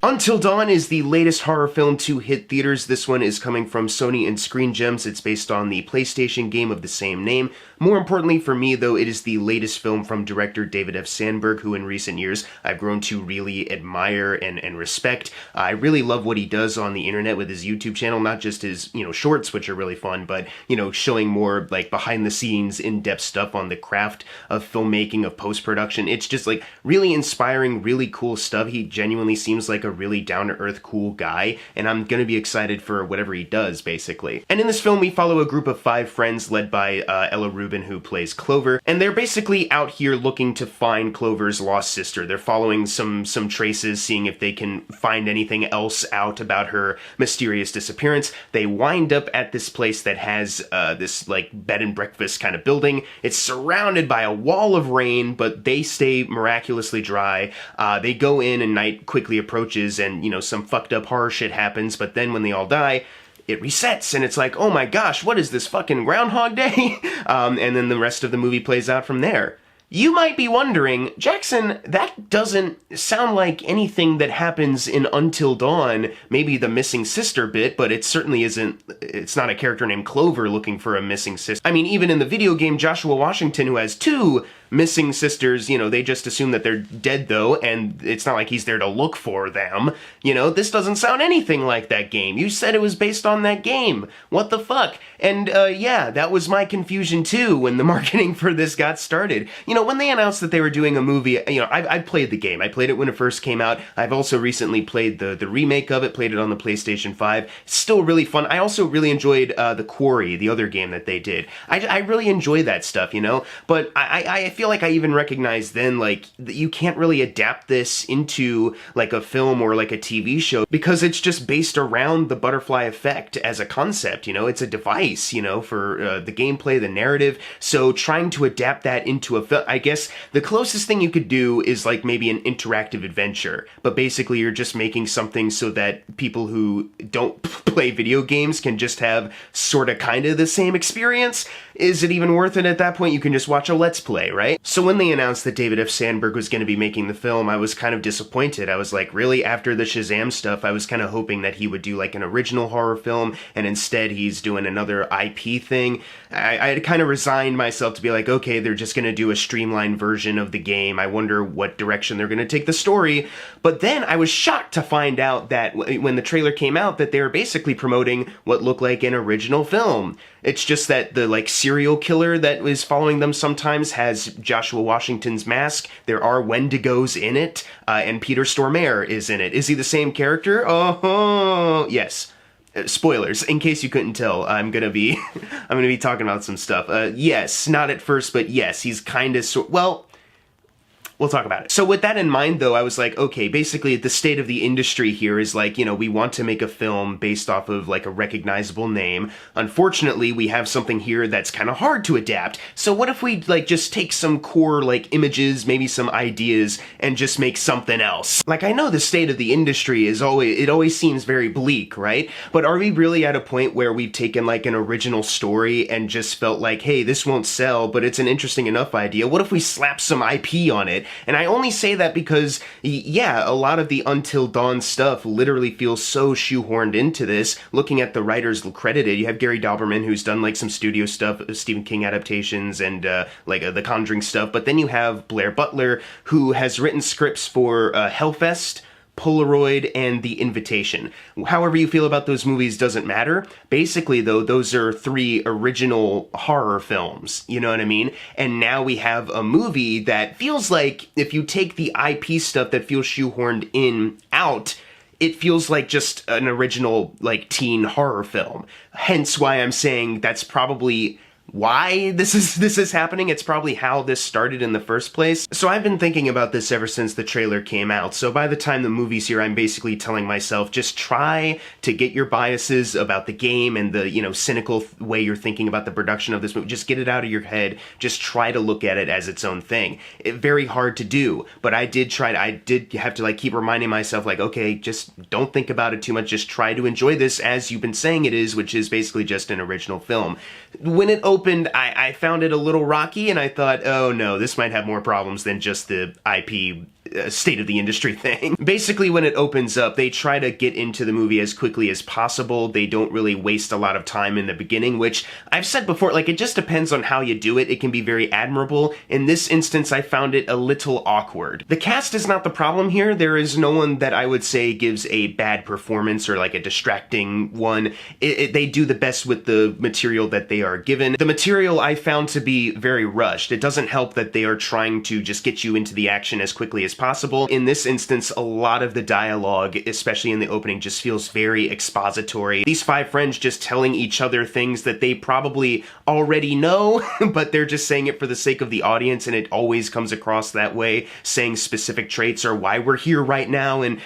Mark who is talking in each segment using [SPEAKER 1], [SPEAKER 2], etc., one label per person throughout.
[SPEAKER 1] Until Dawn is the latest horror film to hit theaters. This one is coming from Sony and Screen Gems. It's based on the PlayStation game of the same name. More importantly for me, though, it is the latest film from director David F. Sandberg, who in recent years I've grown to really admire and respect. I really love what he does on the internet with his YouTube channel, not just his, shorts, which are really fun, but, showing more, like, behind-the-scenes, in-depth stuff on the craft of filmmaking, of post-production. It's just, like, really inspiring, really cool stuff. He genuinely seems like a really down-to-earth, cool guy, and I'm gonna be excited for whatever he does, basically. And in this film, we follow a group of 5 friends led by Ella Rubin, who plays Clover, and they're basically out here looking to find Clover's lost sister. They're following some traces, seeing if they can find anything else out about her mysterious disappearance. They wind up at this place that has this, like, bed and breakfast kind of building. It's surrounded by a wall of rain, but they stay miraculously dry. They go in and night quickly approaches, and, some fucked up horror shit happens, but then when they all die, it resets, and it's like, oh my gosh, what is this, fucking Groundhog Day? And then the rest of the movie plays out from there. You might be wondering, Jackson, that doesn't sound like anything that happens in Until Dawn, maybe the missing sister bit, but it certainly isn't, it's not a character named Clover looking for a missing sister. I mean, even in the video game, Joshua Washington, who has 2 missing sisters, they just assume that they're dead though, and it's not like he's there to look for them. This doesn't sound anything like that game. You said it was based on that game. What the fuck? And yeah, that was my confusion too when the marketing for this got started. When they announced that they were doing a movie, I played the game. I played it when it first came out. I've also recently played the remake of it, played it on the PlayStation 5. It's still really fun. I also really enjoyed The Quarry, the other game that they did. I really enjoy that stuff, but I feel like I even recognized then, like, that you can't really adapt this into, like, a film or, like, a TV show, because it's just based around the butterfly effect as a concept, It's a device, for the gameplay, the narrative, so trying to adapt that into a film, I guess the closest thing you could do is, like, maybe an interactive adventure, but basically you're just making something so that people who don't play video games can just have sorta kinda the same experience. Is it even worth it at that point? You can just watch a Let's Play, right? So when they announced that David F. Sandberg was going to be making the film, I was kind of disappointed. I was like, really? After the Shazam stuff, I was kind of hoping that he would do, like, an original horror film, and instead he's doing another IP thing. I had kind of resigned myself to be like, okay, they're just going to do a streamlined version of the game. I wonder what direction they're going to take the story. But then I was shocked to find out that when the trailer came out, that they were basically promoting what looked like an original film. It's just that the, like, serial killer that is following them sometimes has Joshua Washington's mask. There are Wendigos in it, and Peter Stormare is in it. Is he the same character? Oh, yes. Spoilers, in case you couldn't tell, I'm gonna be talking about some stuff. Yes, not at first, but yes, he's kinda well, we'll talk about it. So with that in mind, though, I was like, okay, basically the state of the industry here is like, we want to make a film based off of, like, a recognizable name. Unfortunately, we have something here that's kind of hard to adapt. So what if we, like, just take some core, like, images, maybe some ideas, and just make something else? Like, I know the state of the industry is always seems very bleak, right? But are we really at a point where we've taken, like, an original story and just felt like, hey, this won't sell, but it's an interesting enough idea. What if we slap some IP on it? And I only say that because, yeah, a lot of the Until Dawn stuff literally feels so shoehorned into this. Looking at the writers credited, you have Gary Dauberman, who's done, like, some studio stuff, Stephen King adaptations, and, the Conjuring stuff. But then you have Blair Butler, who has written scripts for Hellfest, Polaroid, and The Invitation. However you feel about those movies doesn't matter. Basically, though, those are 3 original horror films, you know what I mean? And now we have a movie that feels like, if you take the IP stuff that feels shoehorned in out, it feels like just an original, like, teen horror film. Hence why I'm saying that's probably why this is happening. It's probably how this started in the first place. So I've been thinking about this ever since the trailer came out. So by the time the movie's here, I'm basically telling myself, just try to get your biases about the game and the, cynical way you're thinking about the production of this movie. Just get it out of your head. Just try to look at it as its own thing. Very hard to do, but I did have to, like, keep reminding myself, like, okay, just don't think about it too much. Just try to enjoy this as you've been saying it is, which is basically just an original film. When it opened, I found it a little rocky, and I thought, oh no, this might have more problems than just the IP state of the industry thing. Basically, when it opens up, they try to get into the movie as quickly as possible. They don't really waste a lot of time in the beginning, which I've said before, like, it just depends on how you do it. It can be very admirable. In this instance, I found it a little awkward. The cast is not the problem here. There is no one that I would say gives a bad performance or like a distracting one. They do the best with the material that they are given. The material I found to be very rushed. It doesn't help that they are trying to just get you into the action as quickly as possible. In this instance, a lot of the dialogue, especially in the opening, just feels very expository. These five friends just telling each other things that they probably already know, but they're just saying it for the sake of the audience, and it always comes across that way, saying specific traits or why we're here right now and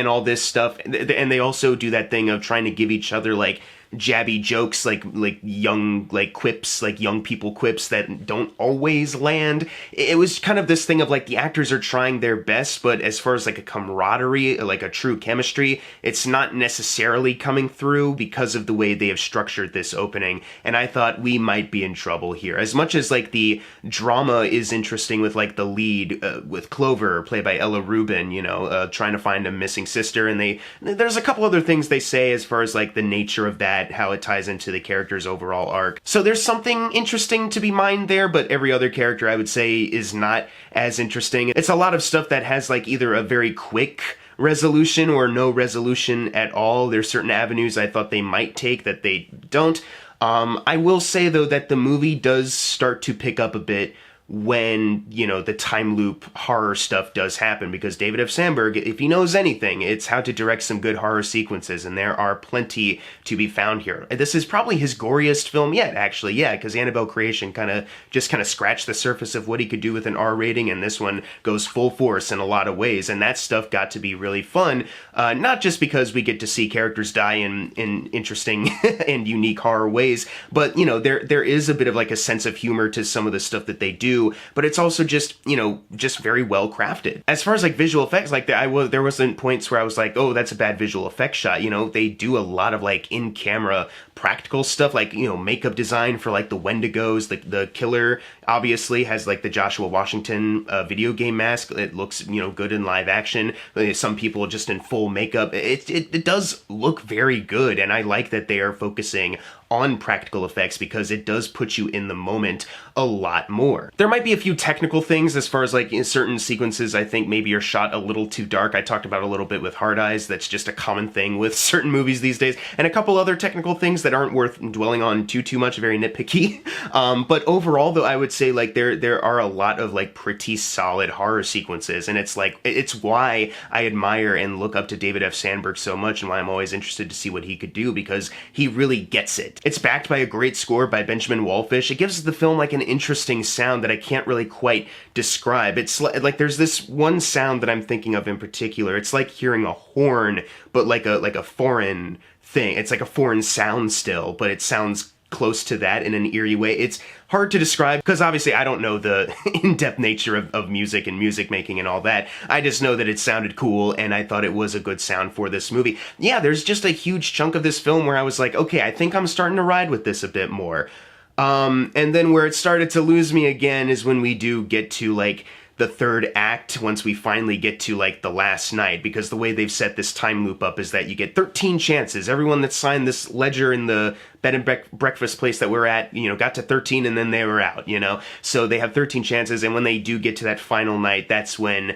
[SPEAKER 1] all this stuff. And they also do that thing of trying to give each other like jabby jokes, like young quips, like young people quips that don't always land. It was kind of this thing of like the actors are trying their best, but as far as like a camaraderie, like a true chemistry, it's not necessarily coming through because of the way they have structured this opening. And I thought we might be in trouble here. As much as like the drama is interesting with like the lead with Clover, played by Ella Rubin, trying to find a missing sister, and there's a couple other things they say as far as like the nature of that, how it ties into the character's overall arc. So there's something interesting to be mined there, but every other character I would say is not as interesting. It's a lot of stuff that has like either a very quick resolution or no resolution at all. There's certain avenues I thought they might take that they don't. I will say though that the movie does start to pick up a bit when, the time loop horror stuff does happen, because David F. Sandberg, if he knows anything, it's how to direct some good horror sequences, and there are plenty to be found here. This is probably his goriest film yet, actually, yeah, because Annabelle Creation kind of scratched the surface of what he could do with an R rating, and this one goes full force in a lot of ways, and that stuff got to be really fun, not just because we get to see characters die in interesting and unique horror ways, but, there is a bit of like a sense of humor to some of the stuff that they do, but it's also just very well crafted. As far as like visual effects, like there wasn't points where I was like, oh, that's a bad visual effects shot. They do a lot of like in camera practical stuff, like makeup design for like the Wendigos. The killer obviously has like the Joshua Washington video game mask. It looks good in live action. Some people just in full makeup. It does look very good, and I like that they are focusing on practical effects because it does put you in the moment a lot more. There might be a few technical things as far as like in certain sequences I think maybe are shot a little too dark. I talked about a little bit with Hard Eyes. That's just a common thing with certain movies these days, and a couple other technical things that aren't worth dwelling on too much, very nitpicky. But overall though, I would say like there are a lot of like pretty solid horror sequences, and it's why I admire and look up to David F. Sandberg so much, and why I'm always interested to see what he could do, because he really gets it. It's backed by a great score by Benjamin Wallfish. It gives the film like an interesting sound that I can't really quite describe. It's like there's this one sound that I'm thinking of in particular. It's like hearing a horn, but like a foreign thing. It's like a foreign sound still, but it sounds close to that in an eerie way. It's hard to describe because obviously I don't know the in-depth nature of music and music making and all that. I just know that it sounded cool, and I thought it was a good sound for this movie. Yeah, there's just a huge chunk of this film where I was like, okay, I think I'm starting to ride with this a bit more. And then where it started to lose me again is when we do get to like the third act, once we finally get to like the last night, because the way they've set this time loop up is that you get 13 chances. Everyone that signed this ledger in the bed and breakfast place that we're at, got to 13 and then they were out, So they have 13 chances, and when they do get to that final night, that's when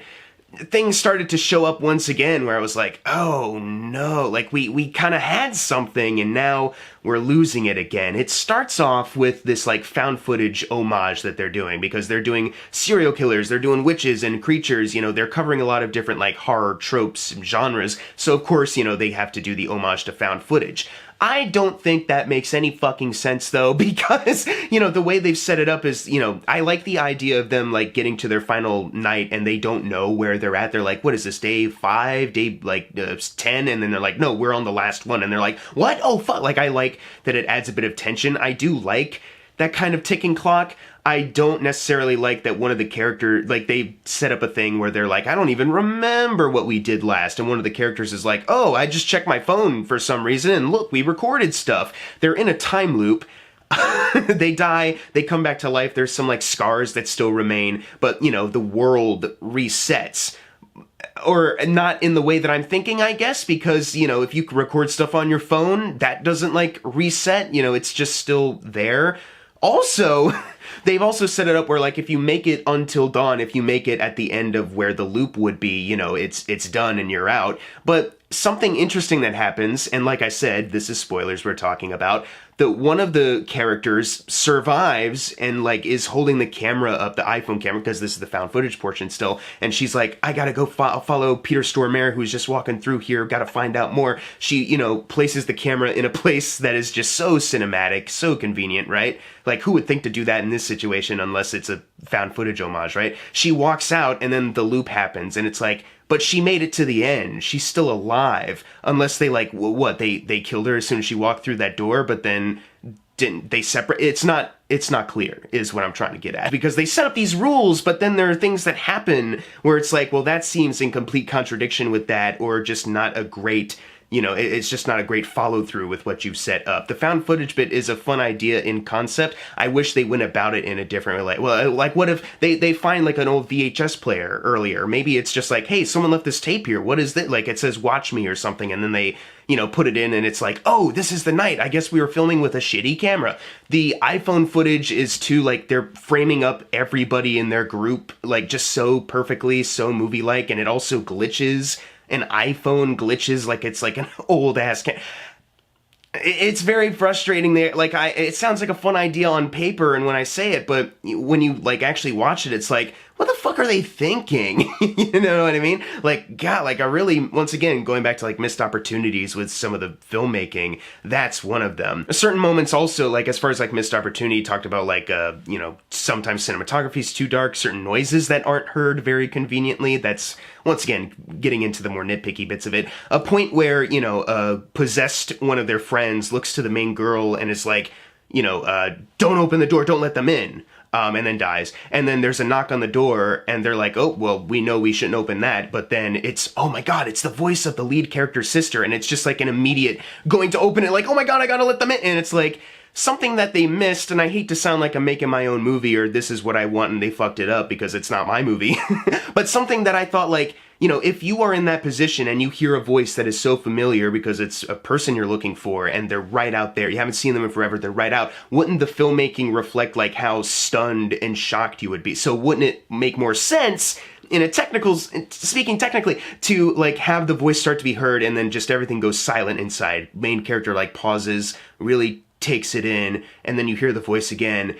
[SPEAKER 1] things started to show up once again, where I was like, oh no, like we kind of had something and now we're losing it again. It starts off with this like found footage homage that they're doing, because they're doing serial killers, they're doing witches and creatures, they're covering a lot of different like horror tropes and genres. So of course, they have to do the homage to found footage. I don't think that makes any fucking sense though, because, the way they've set it up is, I like the idea of them like getting to their final night and they don't know where they're at. They're like, what is this, day 5, day 10? And then they're like, no, we're on the last one. And they're like, what? Oh, fuck. Like, I like that it adds a bit of tension. I do like that kind of ticking clock. I don't necessarily like that one of the characters, like, they set up a thing where they're like, I don't even remember what we did last, and one of the characters is like, oh, I just checked my phone for some reason, and look, we recorded stuff. They're in a time loop. They die, they come back to life, there's some, like, scars that still remain, but, the world resets. or not in the way that I'm thinking, I guess, because, you know, if you record stuff on your phone, that doesn't, like, reset, you know, it's just still there. Also, they've also set it up where, like, if you make it until dawn, if you make it at the end of where the loop would be, you know, it's done and you're out. But something interesting that happens, and like I said, this is spoilers we're talking about, that one of the characters survives and, like, is holding the camera up, the iPhone camera, because this is the found footage portion still, and she's like, I gotta go follow Peter Stormare, who's just walking through here, gotta find out more. She, you know, places the camera in a place that is just so cinematic, so convenient, right? Like, who would think to do that in this situation unless it's a found footage homage, right? She walks out, and then the loop happens, and it's like, but she made it to the end. She's still alive. Unless they, like, what, they killed her as soon as she walked through that door, but then didn't they separate? It's not clear, is what I'm trying to get at. Because they set up these rules, but then there are things that happen where it's like, well, that seems in complete contradiction with that, or just not a great, you know, it's just not a great follow-through with what you've set up. The found footage bit is a fun idea in concept. I wish they went about it in a different way. Like, well, like, what if they find, like, an old VHS player earlier? Maybe it's just like, hey, someone left this tape here. What is that? Like, it says, watch me or something, and then they, you know, put it in, and it's like, oh, this is the night. I guess we were filming with a shitty camera. The iPhone footage is too, like, they're framing up everybody in their group, like, just so perfectly, so movie-like, and it also glitches. An iPhone glitches like it's like an old ass it's very frustrating there. Like, it sounds like a fun idea on paper and when I say it, but when you, like, actually watch it, it's like, what the fuck are they thinking? You know what I mean? Like, God, like, I really, once again, going back to, like, missed opportunities with some of the filmmaking, that's one of them. Certain moments also, like, as far as, like, missed opportunity, talked about, like, you know, sometimes cinematography's too dark, certain noises that aren't heard very conveniently. That's, once again, getting into the more nitpicky bits of it. A point where, you know, possessed one of their friends looks to the main girl and is like, you know, don't open the door, don't let them in. And then dies. And then there's a knock on the door, and they're like, oh, well, we know we shouldn't open that. But then it's, oh my God, it's the voice of the lead character's sister. And it's just like an immediate going to open it, like, oh my God, I gotta let them in. And it's like something that they missed. And I hate to sound like I'm making my own movie or this is what I want and they fucked it up because it's not my movie. But something that I thought, like, you know, if you are in that position and you hear a voice that is so familiar because it's a person you're looking for and they're right out there, you haven't seen them in forever, they're right out, wouldn't the filmmaking reflect, like, how stunned and shocked you would be? So wouldn't it make more sense, in a speaking technically, to, like, have the voice start to be heard and then just everything goes silent inside? Main character, like, pauses, really takes it in, and then you hear the voice again,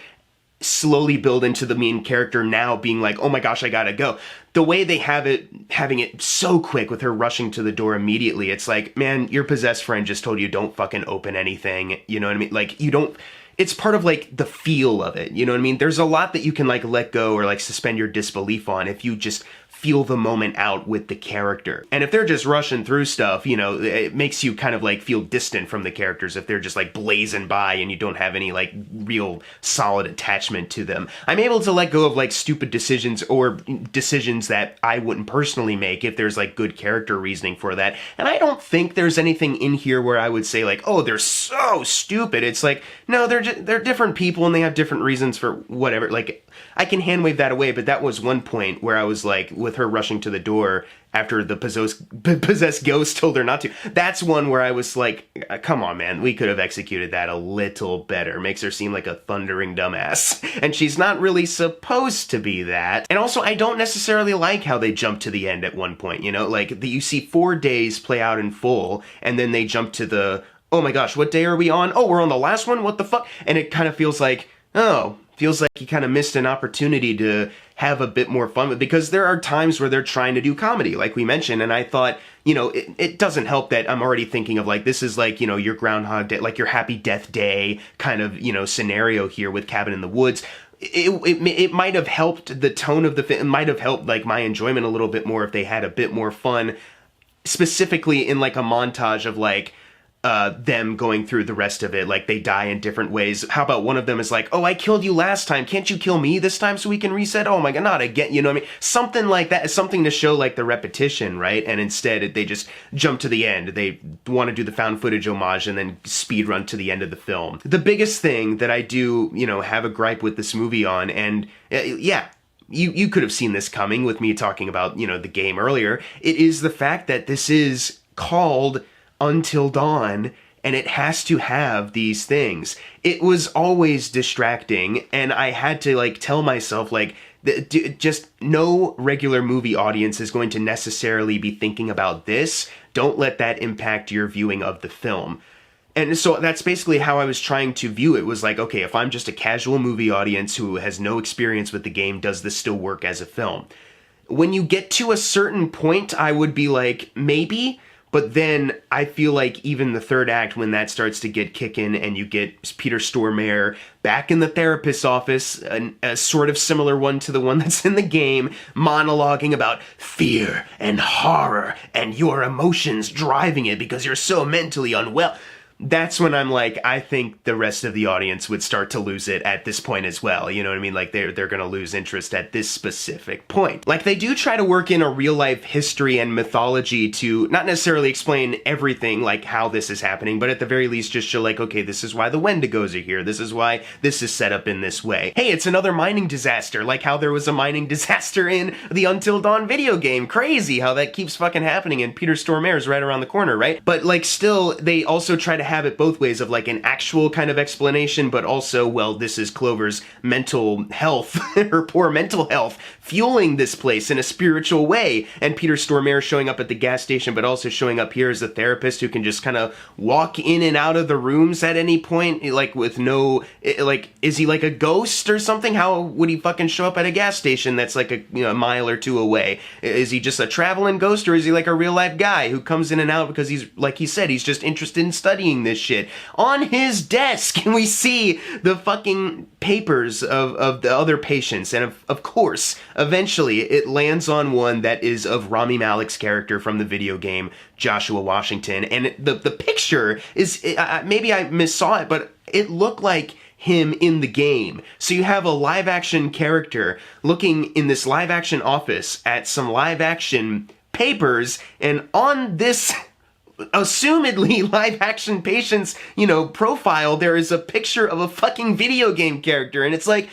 [SPEAKER 1] slowly build into the main character now being like, oh my gosh, I gotta go. The way they have it, having it so quick with her rushing to the door immediately, it's like, man, your possessed friend just told you don't fucking open anything, you know what I mean? Like, you don't, it's part of, like, the feel of it, you know what I mean? There's a lot that you can, like, let go or, like, suspend your disbelief on if you just feel the moment out with the character. And if they're just rushing through stuff, you know, it makes you kind of, like, feel distant from the characters if they're just, like, blazing by and you don't have any, like, real solid attachment to them. I'm able to let go of, like, stupid decisions or decisions that I wouldn't personally make if there's, like, good character reasoning for that. And I don't think there's anything in here where I would say, like, oh, they're so stupid. It's like, no, they're different people and they have different reasons for whatever. Like, I can hand-wave that away, but that was one point where I was like, with her rushing to the door after the possessed ghost told her not to. That's one where I was like, come on, man, we could have executed that a little better. Makes her seem like a thundering dumbass. And she's not really supposed to be that. And also, I don't necessarily like how they jump to the end at one point, you know? Like, you see 4 days play out in full, and then they jump to the, oh my gosh, what day are we on? Oh, we're on the last one? What the fuck? And it kind of feels like, oh, feels like you kind of missed an opportunity to have a bit more fun with, because there are times where they're trying to do comedy, like we mentioned, and I thought, you know, it doesn't help that I'm already thinking of, like, this is like, you know, your Groundhog Day, like your Happy Death Day kind of, you know, scenario here with Cabin in the Woods. It might have helped the tone of the film, it might have helped, like, my enjoyment a little bit more if they had a bit more fun, specifically in, like, a montage of, like, them going through the rest of it, like they die in different ways. How about one of them is like, oh, I killed you last time, can't you kill me this time so we can reset? Oh my god, not again, you know what I mean? Something like that, something to show, like, the repetition, right? And instead they just jump to the end. They want to do the found footage homage and then speed run to the end of the film. The biggest thing that I do, you know, have a gripe with this movie on, and yeah, you could have seen this coming with me talking about, you know, the game earlier. It is the fact that this is called Until Dawn, and it has to have these things. It was always distracting, and I had to, like, tell myself, like, just no regular movie audience is going to necessarily be thinking about this. Don't let that impact your viewing of the film. And so that's basically how I was trying to view it, was like, okay, if I'm just a casual movie audience who has no experience with the game, does this still work as a film? When you get to a certain point, I would be like, maybe, but then I feel like even the third act, when that starts to get kicking and you get Peter Stormare back in the therapist's office, a sort of similar one to the one that's in the game, monologuing about fear and horror and your emotions driving it because you're so mentally unwell. That's when I'm like, I think the rest of the audience would start to lose it at this point as well. You know what I mean? Like, they're gonna lose interest at this specific point. Like, they do try to work in a real-life history and mythology to not necessarily explain everything, like how this is happening, but at the very least just show, like, okay, this is why the Wendigos are here. This is why this is set up in this way. Hey, it's another mining disaster, like how there was a mining disaster in the Until Dawn video game. Crazy how that keeps fucking happening, and Peter Stormare's right around the corner, right? But, like, still, they also try to have it both ways of, like, an actual kind of explanation, but also, well, this is Clover's mental health, her poor mental health, fueling this place in a spiritual way, and Peter Stormare showing up at the gas station, but also showing up here as a therapist who can just kind of walk in and out of the rooms at any point, like, with no, like, is he like a ghost or something? How would he fucking show up at a gas station that's like a, you know, a mile or two away? Is he just a traveling ghost, or is he like a real life guy who comes in and out because he's, like he said, he's just interested in studying this shit? On his desk, and we see the fucking papers of the other patients, and of course, eventually it lands on one that is of Rami Malek's character from the video game, Joshua Washington, and the picture is, maybe I missaw it, but it looked like him in the game. So you have a live action character looking in this live action office at some live action papers, and on this assumedly live-action patient's, you know, profile, there is a picture of a fucking video game character, and it's like,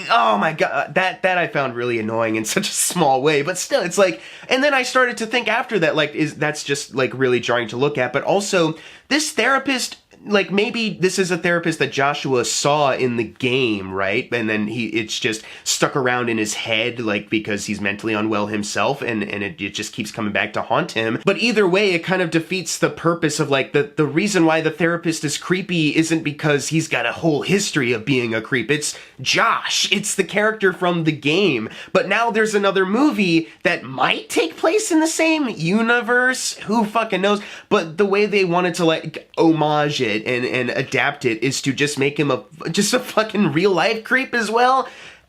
[SPEAKER 1] oh my god, that I found really annoying in such a small way, but still, it's like, and then I started to think after that, like, that's just, like, really jarring to look at, but also, this therapist, like, maybe this is a therapist that Joshua saw in the game, right? And then it's just stuck around in his head, like, because he's mentally unwell himself, and it just keeps coming back to haunt him. But either way, it kind of defeats the purpose of, like, the reason why the therapist is creepy isn't because he's got a whole history of being a creep. It's Josh. It's the character from the game. But now there's another movie that might take place in the same universe. Who fucking knows? But the way they wanted to, like, homage it and adapt it is to just make him just a fucking real life creep as well.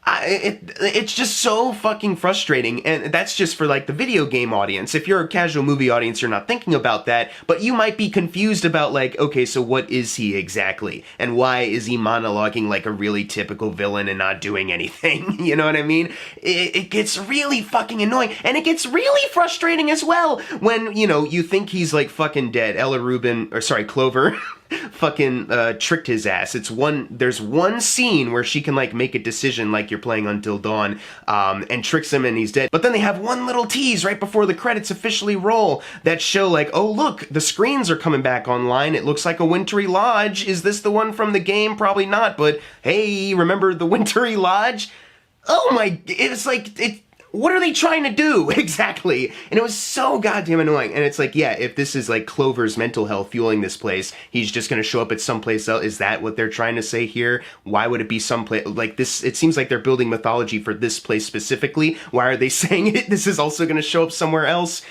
[SPEAKER 1] It's just so fucking frustrating, and that's just for, like, the video game audience. If you're a casual movie audience, you're not thinking about that, but you might be confused about, like, okay, so what is he exactly? And why is he monologuing like a really typical villain and not doing anything? You know what I mean? It gets really fucking annoying, and it gets really frustrating as well when, you know, you think he's, like, fucking dead. Clover fucking tricked his ass. There's one scene where she can, like, make a decision like you're playing Until Dawn, and tricks him and he's dead. But then they have one little tease right before the credits officially roll that show, like, oh look, the screens are coming back online. It looks like a Wintry Lodge. Is this the one from the game? Probably not, but hey, remember the Wintry Lodge? Oh my, it's like, what are they trying to do exactly? And it was so goddamn annoying. And it's like, yeah, if this is, like, Clover's mental health fueling this place, he's just gonna show up at someplace else. Is that what they're trying to say here? Why would it be someplace like this? It seems like they're building mythology for this place specifically. Why are they saying it? This is also gonna show up somewhere else.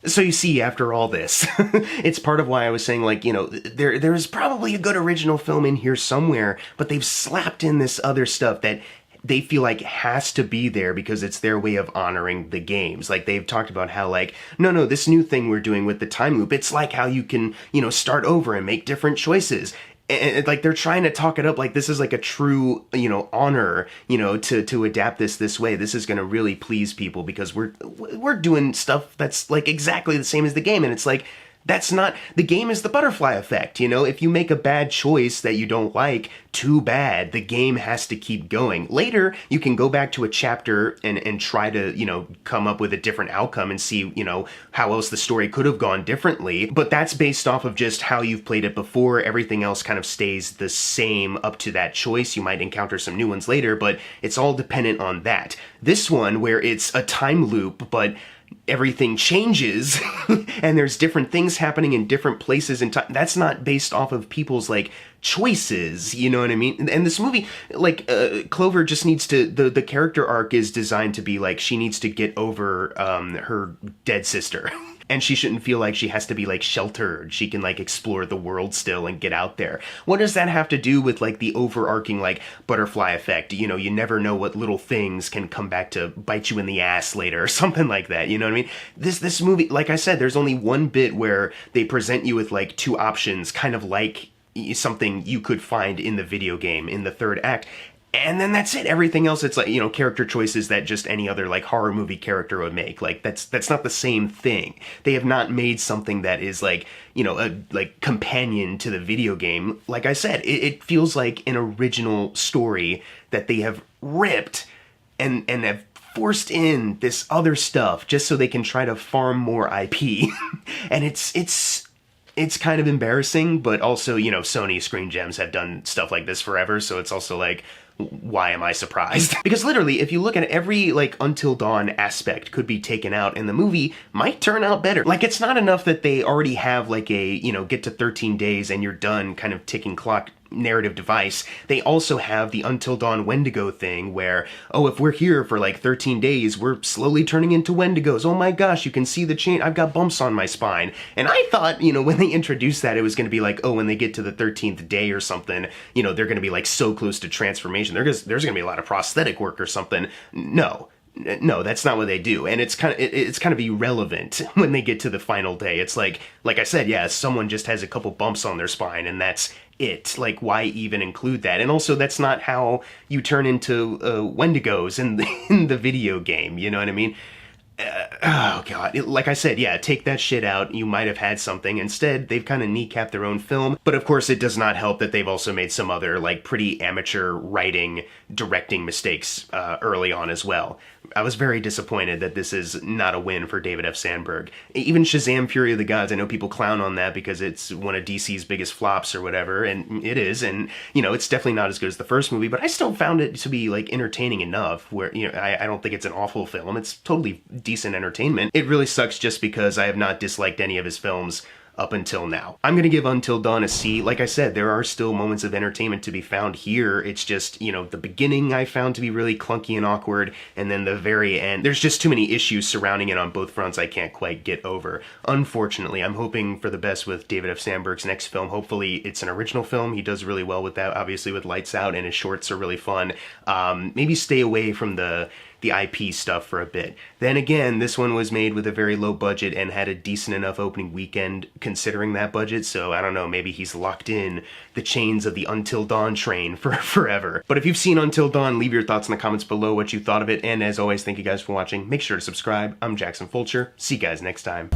[SPEAKER 1] So you see, after all this, it's part of why I was saying, like, you know, there's probably a good original film in here somewhere, but they've slapped in this other stuff that they feel like has to be there because it's their way of honoring the games. Like, they've talked about how, like, no, this new thing we're doing with the time loop, it's like how you can, you know, start over and make different choices. And, like, they're trying to talk it up like this is, like, a true, you know, honor, you know, to adapt this way. This is going to really please people because we're doing stuff that's, like, exactly the same as the game. And it's like, That's not, the game is the butterfly effect, you know? If you make a bad choice that you don't like, too bad. The game has to keep going. Later, you can go back to a chapter and try to, you know, come up with a different outcome and see, you know, how else the story could have gone differently. But that's based off of just how you've played it before. Everything else kind of stays the same up to that choice. You might encounter some new ones later, but it's all dependent on that. This one, where it's a time loop, but everything changes and there's different things happening in different places and time. That's not based off of people's like choices, you know what I mean? And this movie, like, Clover just needs to, the character arc is designed to be like, she needs to get over her dead sister. And she shouldn't feel like she has to be, like, sheltered. She can, like, explore the world still and get out there. What does that have to do with, like, the overarching, like, butterfly effect? You know, you never know what little things can come back to bite you in the ass later or something like that, you know what I mean? This movie, like I said, there's only one bit where they present you with, like, two options, kind of like something you could find in the video game in the third act. And then that's it. Everything else, it's like, you know, character choices that just any other, like, horror movie character would make. Like, that's not the same thing. They have not made something that is, like, you know, a, like, companion to the video game. Like I said, it feels like an original story that they have ripped and have forced in this other stuff just so they can try to farm more IP. And it's kind of embarrassing, but also, you know, Sony Screen Gems have done stuff like this forever, so it's also like, why am I surprised? Because literally, if you look at every, like, Until Dawn aspect could be taken out, and the movie might turn out better. Like, it's not enough that they already have, like, a, you know, get to 13 days and you're done kind of ticking clock narrative device. They also have the Until Dawn Wendigo thing where, oh, if we're here for like 13 days, we're slowly turning into Wendigos. Oh my gosh, you can see the change. I've got bumps on my spine. And I thought, you know, when they introduced that, it was going to be like, oh, when they get to the 13th day or something, you know, they're going to be like so close to transformation. There's going to be a lot of prosthetic work or something. No, that's not what they do, and it's kind of irrelevant when they get to the final day. It's like I said, yeah, someone just has a couple bumps on their spine, and that's it. Like, why even include that? And also, that's not how you turn into Wendigos in the video game. You know what I mean? Oh god, like I said, yeah, take that shit out, you might have had something. Instead, they've kind of kneecapped their own film, but of course it does not help that they've also made some other, like, pretty amateur writing, directing mistakes early on as well. I was very disappointed that this is not a win for David F. Sandberg. Even Shazam! Fury of the Gods, I know people clown on that because it's one of DC's biggest flops or whatever, and it is, and, you know, it's definitely not as good as the first movie, but I still found it to be, like, entertaining enough where, you know, I don't think it's an awful film. It's totally decent entertainment. It really sucks just because I have not disliked any of his films up until now. I'm gonna give Until Dawn a C. Like I said, there are still moments of entertainment to be found here. It's just, you know, the beginning I found to be really clunky and awkward, and then the very end, there's just too many issues surrounding it on both fronts I can't quite get over. Unfortunately, I'm hoping for the best with David F. Sandberg's next film. Hopefully it's an original film. He does really well with that, obviously with Lights Out, and his shorts are really fun. Maybe stay away from the IP stuff for a bit. Then again, this one was made with a very low budget and had a decent enough opening weekend considering that budget, so I don't know, maybe he's locked in the chains of the Until Dawn train for forever. But if you've seen Until Dawn, leave your thoughts in the comments below what you thought of it, and as always, thank you guys for watching. Make sure to subscribe. I'm Jackson Fulcher. See you guys next time.